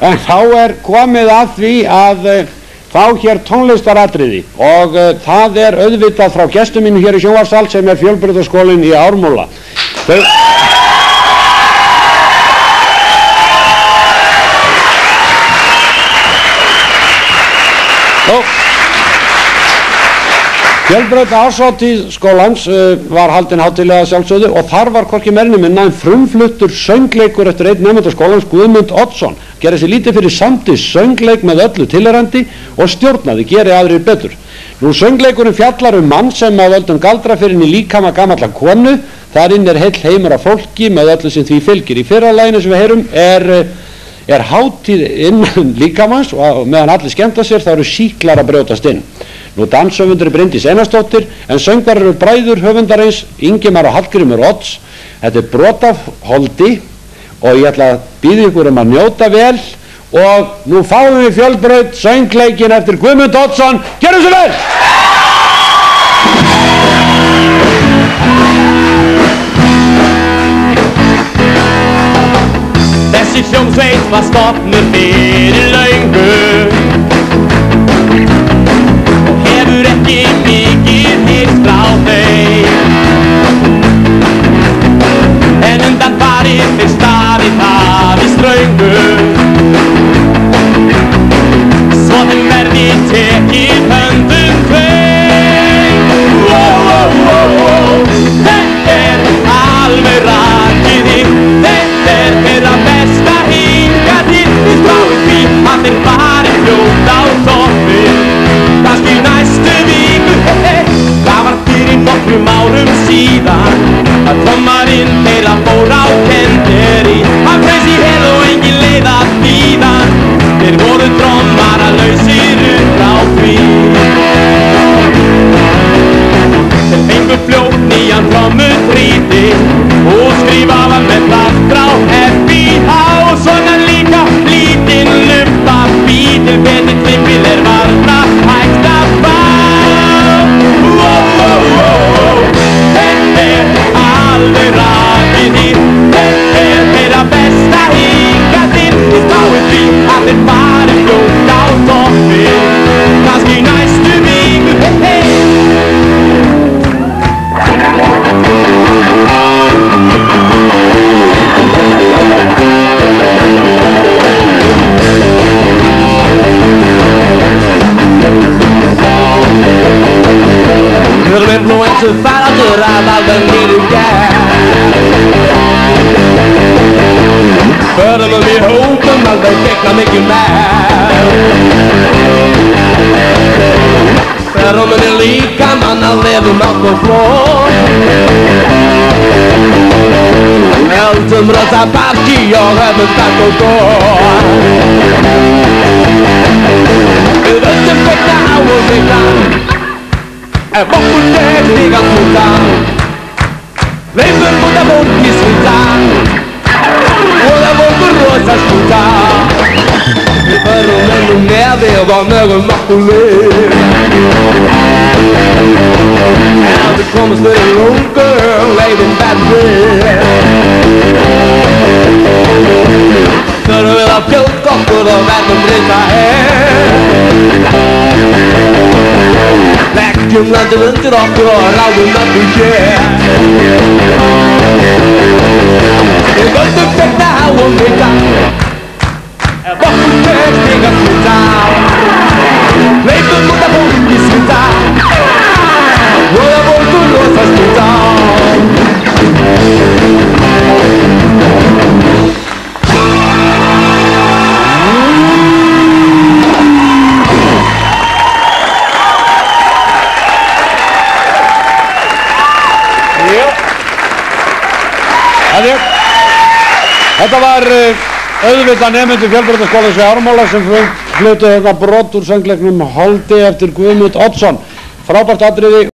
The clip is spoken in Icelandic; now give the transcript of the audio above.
En þá komið að því að fá hér tónlistaratriði og það auðvitað frá gestum mínum hér í sjónvarpssal sem Fjölbrautaskólinn í Ármúla. Fjölbrauta árshátíð skólans var haldin hátíðlega sjálfsögðu og þar var hvorki meira né minna en frumfluttur söngleikur eftir einn nemanda skólans, Guðmund Oddsson, gerði sig lítið fyrir samdi söngleik með öllu tilheyrandi og stjórnaði, geri aðrir betur. Nú söngleikurinn fjallar mann sem að völdum galdra fyrir inn í líkama gamalla konu, þar inn heill heimur af fólki með öllu sem því fylgir. Í fyrra laginu sem við heyrum hátíð innan líkamans og meðan allir skemmta sér þá eru sýklar að brjótast inn. Nú danshöfundur Bryndís Einarsdóttir en söngvar eru bræður höfundarins Ingimar og Hallgrímur Odds. Þetta brot af holdi og ég ætla að býða ykkur að njóta vel og nú fáum við Fjölbraut söngleikin eftir Guðmund Oddsson. Gjörðu svo vel! Þessi hljómsveit var stofnuð fyrir löngu og hefur ekki mikið heyrt frá þeim, en undan farið þeir staðið hafi ströngu, svo þeim verði tekið höndum tveim. Þetta alveg rakið inn, þetta þeirra besta hingað til. Við spáum því að þeir fari fljótt á toppinn, kannski næstu viku. Það var fyrir nokkrum árum síðan að trommarinn þeirra fór á Kenteri. Hann fraus í hel og engin leið að bíða, þeir voru trommaralausir upp á því. Þeir fengu fljótt nýjan trommutrýti og skrifaði með plastr á FBH. Svona líka lítinn lumpabítil, betri trippil varla hægt að fá. Þetta alveg rakið inn, þetta þeirra besta hingað til. Við spáum því að þeir fari fljótt á toppinn, kannski næstu viku. Little influencer faraldur að alveg niður gær, förðum í hópum alveg gegna mikið nær. Förðum líka mann að lefum allt og flóð, heldum rosa partí og höfum takk og góð. Við völdum vekna á og vekna en okkur tekník að smúta, leifum út af fólki smúta og það okkur rosa smúta. Við förum ennum neði og mögum okkur lið, en við komumst fyrir lungu leifum verðið. Förum við að fjölga okkur og verðum reyta leggjum landið undir okkur og ráðum okkur hér. Við völdum vekna á og vekna ef okkur tekník að smúta, leifum út af fólki smúta og það okkur rosa smúta. Þetta var auðvitað nemendur Fjölbrautaskólans í Ármúla sem fluttu þetta brot úr söngleiknum Holdi eftir Guðmund Oddsson. Frábært atriði.